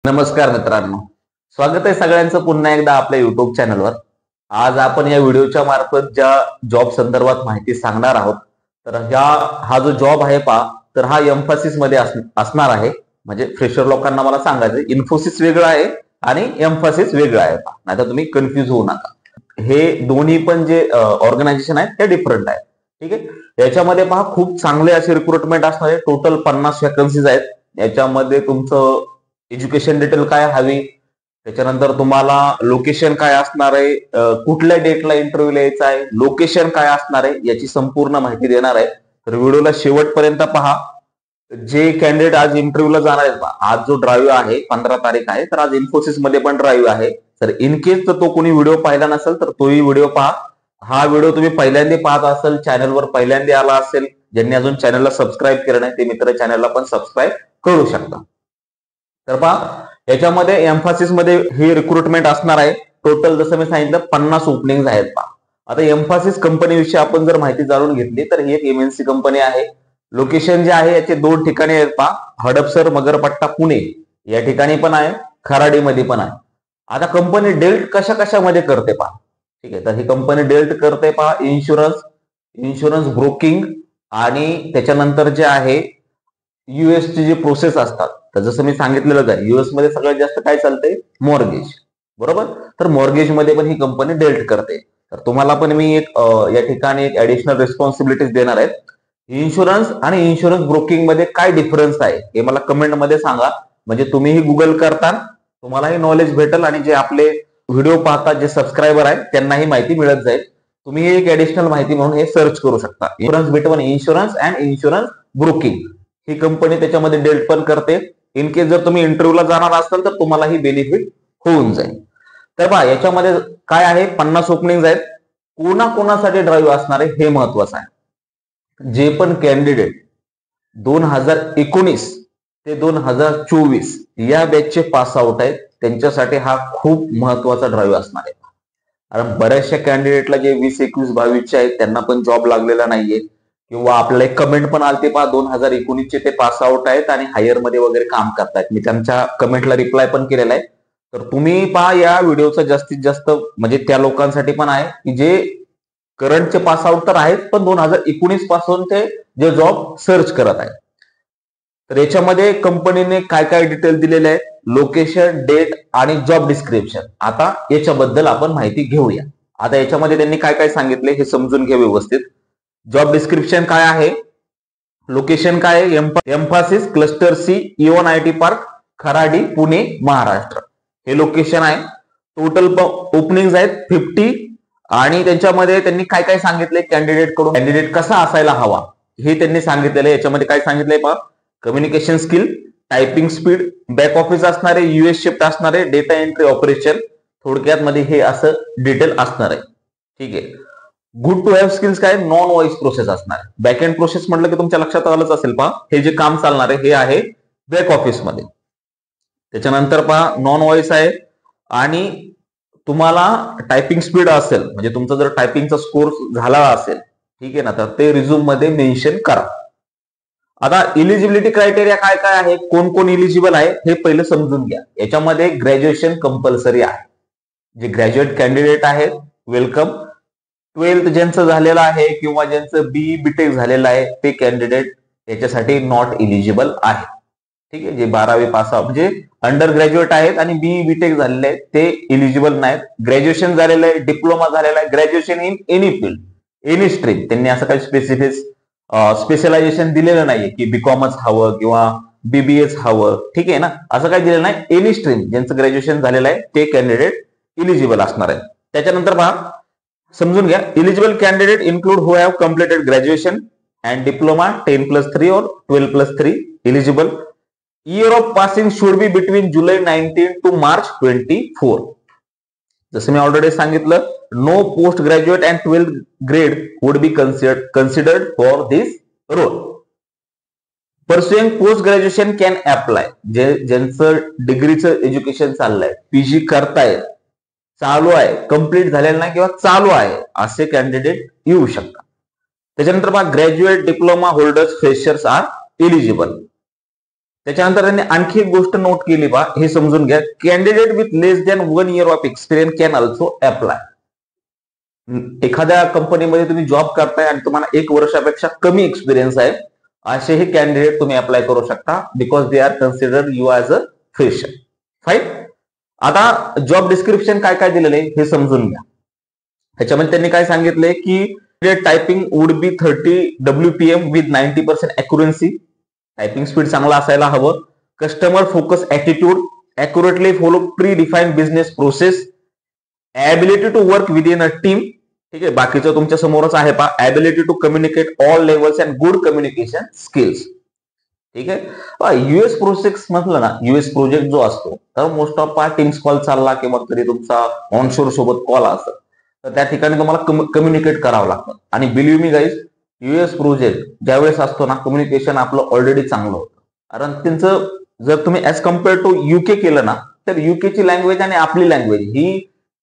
नमस्कार मित्रांनो, स्वागत आहे सगळ्यांचं पुन्हा एकदा आपल्या युट्यूब चॅनलवर. आज आपण या व्हिडिओच्या मार्फत ज्या जॉब संदर्भात माहिती सांगणार आहोत, तर हा जो जॉब आहे तर हा एम्फासिस मध्ये असणार आहे. म्हणजे फ्रेशर लोकांना मला सांगायचं, इन्फोसिस वेगळं आहे आणि एम्फासिस वेगळं आहे. नाहीतर तुम्ही कन्फ्युज होऊ नका. हे दोन्ही पण जे ऑर्गनायझेशन आहेत ते डिफरंट आहे. ठीक आहे. याच्यामध्ये खूप चांगले असे रिक्रुटमेंट असणार आहे. टोटल 50 वॅकन्सीज आहेत. याच्यामध्ये तुमचं एज्युकेशन डिटेल काय हवी, त्याच्यानंतर तुम्हाला लोकेशन काय असणार आहे, कुठल्या डेटला इंटरव्ह्यू यायचा आहे, लोकेशन काय असणार आहे, याची संपूर्ण माहिती देणार आहे. तर व्हिडिओला शेवटपर्यंत पहा. जे कॅन्डिडेट आज इंटरव्ह्यूला जाणार आहेत, आज जो ड्राईव्ह आहे 15 तारीख आहे, तर आज इन्फोसिस मध्ये पण ड्राईव्ह आहे. तर इन केस तर तो कोणी व्हिडिओ पाहिला नसेल तर तोही व्हिडिओ पहा. हा व्हिडिओ तुम्ही पहिल्यांदा पाहत असेल, चॅनलवर पहिल्यांदा आला असेल, ज्यांनी अजून चॅनलला सबस्क्राईब केलं नाही ते मित्र चॅनलला पण सबस्क्राईब करू शकता. तर याच्यामध्ये एम्फासिस मध्ये ही रिक्रुटमेंट असणार आहे. टोटल जसं मी सांगितलं 50 ओपनिंग आहेत. आता एम्फासिस कंपनी विषयी आपण जर माहिती जाणून घेतली तर ही एक एमएनसी कंपनी आहे. लोकेशन जे आहे याचे 2 ठिकाणी आहेत. हडपसर, मगरपट्टा, पुणे या ठिकाणी पण आहे, खराडीमध्ये पण आहे. आता कंपनी डेल्ट कशामध्ये करते ठीक आहे. तर ही कंपनी डेल्ट करते इन्शुरन्स ब्रोकिंग आणि त्याच्यानंतर जे आहे ची जे प्रोसेस असतात. तर जसं मी सांगितलेलंच आहे, युएस मध्ये सगळ्यात जास्त काय चालतंय, मॉर्गेज, बरोबर. तर मॉर्गेज मध्ये पण ही कंपनी डेल्ट करते. तर तुम्हाला पण मी या ठिकाणी एक ऍडिशनल रिस्पॉन्सिबिलिटीज देणार आहेत. इन्शुरन्स आणि इन्शुरन्स ब्रोकिंग मध्ये काय डिफरन्स आहे हे मला कमेंट मध्ये सांगा. म्हणजे तुम्हीही गुगल करता, तुम्हालाही नॉलेज भेटेल आणि जे आपले व्हिडिओ पाहतात जे सबस्क्रायबर आहेत त्यांनाही माहिती मिळत जाईल. तुम्ही एक ऍडिशनल माहिती म्हणून हे सर्च करू शकता. Insurance and insurance broking he company त्याच्यामध्ये डेल्ट पण करते. इन केस जर तुम्ही इंटरव्ह्यूला जाणार असाल तर तुम्हाला ही बेनिफिट होऊन जाईल. तर याच्यामध्ये काय आहे, 50 ओपनिंग आहेत. कोणाकोणासाठी ड्राईव्ह असणार आहे हे महत्वाचं आहे. जे पण कॅन्डिडेट 2019 ते 2024 या बॅचचे पास आउट आहेत त्यांच्यासाठी हा खूप महत्वाचा ड्राईव्ह असणार आहे. कारण बऱ्याचशा कॅन्डिडेटला जे 20, 21, 22 आहेत त्यांना पण जॉब लागलेला नाहीये, किंवा आपल्याला एक कमेंट पण आलते 2019 चे ते पास आउट आहेत आणि हायर मध्ये वगैरे काम करतायत. मी त्यांच्या कमेंटला रिप्लाय पण केलेला आहे. तर तुम्ही या व्हिडिओचा जास्तीत जास्त म्हणजे त्या लोकांसाठी पण आहे की जे करंटचे पास आउट तर आहेत पण 2019 पासून ते जे जॉब सर्च करत आहेत. तर याच्यामध्ये कंपनीने काय काय डिटेल दिलेले आहेत, लोकेशन, डेट आणि जॉब डिस्क्रिप्शन. आता याच्याबद्दल आपण माहिती घेऊया. आता याच्यामध्ये त्यांनी काय काय सांगितले हे समजून घ्या व्यवस्थित. जॉब डिस्क्रिप्शन काय आहे, लोकेशन काय आहे, Mphasis cluster C, EON IT park, Kharadi, Pune, Maharashtra हे लोकेशन आहे. टोटल ओपनिंग आहेत 50 आणि त्याच्यामध्ये त्यांनी काय काय सांगितले, कॅन्डिडेट कसा असायला हवा हे त्यांनी सांगितलेलं आहे. याच्यामध्ये काय सांगितलंय communication skill, typing speed, back office असणारे, युएस शिफ्ट असणारे, डेटा एंट्री ऑपरेशन, थोडक्यात मध्ये हे असं डिटेल असणार आहे. ठीक आहे. गुड टू हॅव स्किल्स काय, नॉन व्हॉइस प्रोसेस असणार. बॅक एंड प्रोसेस म्हटलं की तुमच्या लक्षात आलंच असेल हे जे काम चालणार आहे हे आहे बॅक ऑफिस मध्ये. त्याच्यानंतर नॉन व्हॉइस आहे आणि तुम्हाला टायपिंग स्पीड असेल म्हणजे तुमचा जर टायपिंगचा स्कोर झाला असेल, ठीक आहे ना, तर ते रिझ्यूम मध्ये मेन्शन करा. आता इलिजिबिलिटी क्रायटेरिया काय काय आहे, कोण कोण इलिजिबल आहे हे पहिलं समजून घ्या. याच्यामध्ये ग्रॅज्युएशन कंपल्सरी आहे. जे ग्रॅज्युएट कॅन्डिडेट आहेत वेलकम. 12th ज्यांचं झालेलं आहे किंवा ज्यांचं बीई बीटेक झालेलं आहे ते कॅन्डिडेट याच्यासाठी नॉट इलिजिबल आहे. ठीक आहे. जे 12वी पास म्हणजे अंडर ग्रॅज्युएट आहेत आणि बीई बीटेक झालेले आहेत ते इलिजिबल नाहीत. ग्रॅज्युएशन झालेलं आहे, डिप्लोमा झालेला आहे, graduation in any field, any stream, त्यांनी असं काही स्पेशलायझेशन दिलेलं नाहीये की बीकॉमच हवं किंवा बीबीएच हवं. ठीक आहे ना, असं काही दिलेलं नाही. एनी स्ट्रीम ज्यांचं ग्रॅज्युएशन झालेलं आहे ते कॅन्डिडेट इलिजिबल असणार आहे. त्याच्यानंतर समजून घ्या, eligible candidate include who have completed graduation and diploma 10+3 और 12+3 eligible. Year of passing should be between July 19 to March 24. जसं मी ऑलरेडी सांगितलं, no post graduate and 12th grade would be considered for this role. Pursuing post graduation can apply. ज्यांचं डिग्रीचं education चाललंय, PG करतायत, चालू आहे, कंप्लीट झालेलं नाही किंवा चालू आहे असे कॅन्डिडेट येऊ शकतात. त्याच्यानंतर graduate, diploma holders, freshers are eligible. त्याच्यानंतर त्यांनी आणखी एक गोष्ट नोट केली बा, हे समजून घ्या, candidate with less than 1 year of experience can also apply. एखाद्या कंपनीमध्ये तुम्ही जॉब करताय आणि तुम्हाला 1 वर्षापेक्षा कमी एक्सपिरियन्स आहे, असे हे कॅन्डिडेट तुम्ही अप्लाय करू शकता, because they are considered you as a fresher. Fine. आता जॉब डिस्क्रिप्शन काय काय दिलेलं आहे हे समजून घ्या. त्याच्यामध्ये त्यांनी काय सांगितलंय की typing would be 30 WPM with 90% accuracy. Typing speed चांगला असायला हवं. Customer focus attitude, accurately follow pre defined business process, ability to work within a team. ठीक आहे, बाकीचं तुमच्या समोरच आहे पा. Ability to communicate all levels and good communication skills. ठीक आहे. युएस प्रोजेक्ट म्हटलं ना, युएस प्रोजेक्ट जो असतो तर मोस्ट ऑफ टीम्स कॉल चालला किंवा तरी तुमचा ऑनशोर सोबत कॉल असतो, तर त्या ठिकाणी तुम्हाला कम्युनिकेट करावं लागतं. आणि बिलीव्ह मी गाईज, युएस प्रोजेक्ट ज्यावेळेस असतो ना, कम्युनिकेशन आपलं ऑलरेडी चांगलं होतं. कारण त्यांचं जर तुम्ही ऍज कम्पेअर टू युके केलं ना, तर युकेची लँग्वेज आणि आपली लँग्वेज ही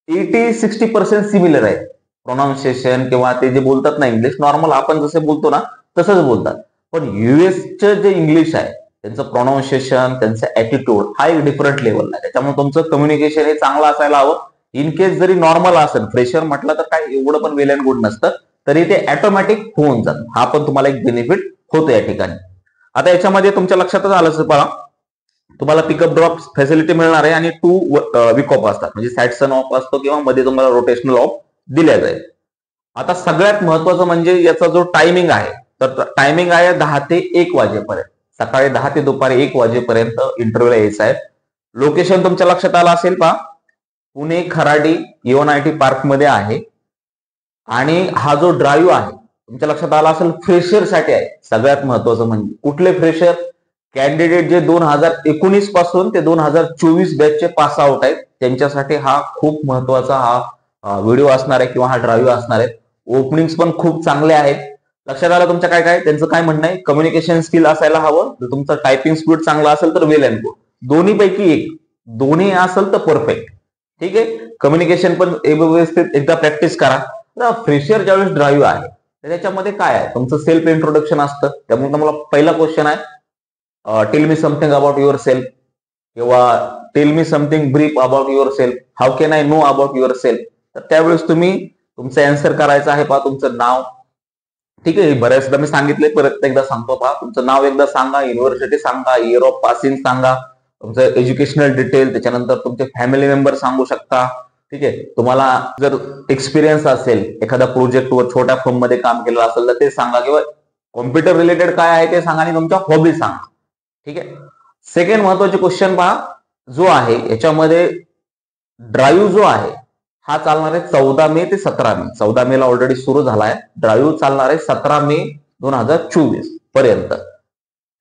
80-60% सिमिलर आहे. प्रोनाऊन्सिएशन किंवा ते जे बोलतात ना इंग्लिश, नॉर्मल आपण जसे बोलतो ना तसंच बोलतात. पण युएसचं जे इंग्लिश आहे, त्यांचं प्रोनाऊन्सिएशन, त्यांचं ॲटिट्यूड हा एक डिफरंट लेवल आहे. त्याच्यामुळे तुमचं कम्युनिकेशन हे चांगलं असायला हवं. इन केस जरी नॉर्मल असेल, फ्रेशर म्हटलं तर काय एवढं पण वेल अँड गुड नसतं, तरी ते ऑटोमॅटिक होऊन जातं. हा पण तुम्हाला एक बेनिफिट होतो या ठिकाणी. आता याच्यामध्ये तुमच्या लक्षातच आलं पहा, तुम्हाला पिकअप ड्रॉप फॅसिलिटी मिळणार आहे आणि 2 वीक ऑफ असतात, म्हणजे सॅटसन ऑफ असतो किंवा मध्ये तुम्हाला रोटेशनल ऑफ दिल्या जाईल. आता सगळ्यात महत्वाचं म्हणजे याचा जो टायमिंग आहे, तर टायमिंग आहे 10 ते 1 वाजेपर्यंत. सकाळी 10 ते दुपारी 1 वाजेपर्यंत इंटरव्ह्यूला यायचं आहे. लोकेशन तुमच्या लक्षात आलं असेल पहा, पुणे खराडी UNIT पार्क मध्ये आहे. आणि हा जो ड्राईव्ह आहे तुमच्या लक्षात आला असेल, फ्रेशरसाठी आहे. सगळ्यात महत्वाचं म्हणजे कुठले फ्रेशर? कॅन्डिडेट जे 2019 पासून ते 2024 बॅचचे पास आउट आहेत, त्यांच्यासाठी हा खूप महत्वाचा हा व्हिडिओ असणार आहे किंवा हा ड्राईव्ह असणार आहे. ओपनिंग्स पण खूप चांगले आहेत. लक्षात आलं तुमच्या काय काय? त्यांचं काय म्हणणं आहे, कम्युनिकेशन स्किल असायला हवं. जर तुमचं टायपिंग स्पीड चांगला असेल तर वेल अँड गुड. दोन्हीपैकी एक, दोन्ही असेल तर परफेक्ट. ठीक आहे. कम्युनिकेशन पण व्यवस्थित एकदा प्रॅक्टिस करा. फ्रेशर ज्यावेळेस ड्राईव्ह आहे तर त्याच्यामध्ये काय आहे, तुमचं सेल्फ इंट्रोडक्शन असतं. त्यामुळे तुम्हाला पहिला क्वेश्चन आहे, tell me something about yourself, किंवा tell me something brief about yourself, how can I know about yourself. तर त्यावेळेस तुम्ही तुमचं आन्सर करायचं आहे पहा, तुमचं नाव. ठीक आहे, बऱ्याचदा मी सांगितलंय, परत एकदा सांगतो पहा. तुमचं नाव एकदा सांगा, युनिव्हर्सिटी सांगा, इयर ऑफ पासिंग सांगा, तुमचं एज्युकेशनल डिटेल, त्याच्यानंतर तुमचे फॅमिली मेंबर सांगू शकता. ठीक आहे. तुम्हाला जर एक्सपिरियन्स असेल एखाद्या प्रोजेक्टवर, छोट्या फर्म मध्ये काम केलं असेल तर ते सांगा, किंवा कॉम्प्युटर रिलेटेड काय आहे ते सांगा, आणि तुमच्या हॉबी सांगा. ठीक आहे. सेकंड महत्वाचे क्वेश्चन पहा जो आहे, याच्यामध्ये ड्राईव्ह जो आहे हा चालणार आहे 14 मे ते 17 मे. 14 मेला ऑलरेडी सुरू झालाय. ड्राईव्ह चालणार आहे 17 मे 2024 पर्यंत.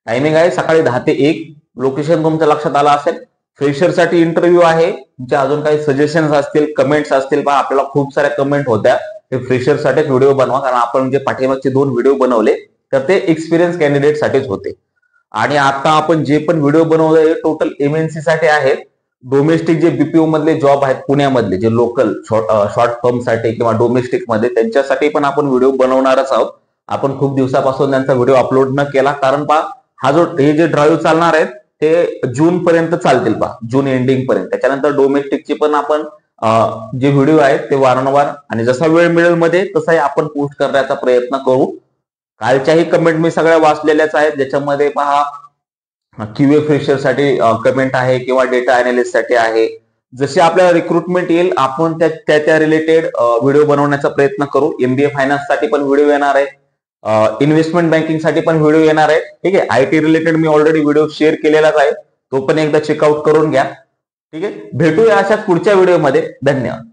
टायमिंग आहे सकाळी 10 ते 1. लोकेशन तुमच्या लक्षात आलं असेल. फ्रेशरसाठी इंटरव्ह्यू आहे. तुमच्या अजून काही सजेशन्स असतील, कमेंट्स असतील पहा, आपल्याला खूप साऱ्या कमेंट होत्या, हे फ्रेशरसाठी व्हिडिओ बनवा. कारण आपण जे पाठीमागचे 2 व्हिडिओ बनवले तर ते एक्सपिरियन्स कॅन्डिडेट साठीच होते. आणि आता आपण जे पण व्हिडिओ बनवले टोटल MNC साठी आहेत. डोमेस्टिक जे BPO मधले जॉब आहेत पुण्यामधले, जे लोकल शॉर्ट फर्म साठी किंवा डोमेस्टिक मध्ये, त्यांच्यासाठी पण आपण व्हिडिओ बनवणारच आहोत. आपण खूप दिवसापासून त्यांचा व्हिडिओ अपलोड न केला, कारण पहा हे जे ड्राईव्ह चालणार आहेत ते जून पर्यंत चालतील पहा, जून एंडिंग पर्यंत. त्याच्यानंतर डोमेस्टिकचे पण आपण जे व्हिडिओ आहेत ते वारंवार आणि जसा वेळ मिळेल मध्ये तसाही आपण पोस्ट करण्याचा प्रयत्न करू. कालच्याही कमेंट मी सगळ्या वाचलेल्याच आहेत, ज्याच्यामध्ये पहा QA फ्रेशर साठी कमेंट आहे किंवा डेटा अनालिस्ट साठी आहे. जसे आपल्याला रिक्रुटमेंट येईल आपण त्या रिलेटेड व्हिडिओ बनवण्याचा प्रयत्न करू. MBA फायनान्स साठी पण व्हिडिओ येणार आहे, इन्व्हेस्टमेंट बँकिंग साठी पण व्हिडिओ येणार आहे. ठीक आहे. IT रिलेटेड मी ऑलरेडी व्हिडिओ शेअर केलेलाच आहे, तो पण एकदा चेकआउट करून घ्या. ठीक आहे. भेटूया अशाच पुढच्या व्हिडिओमध्ये. धन्यवाद.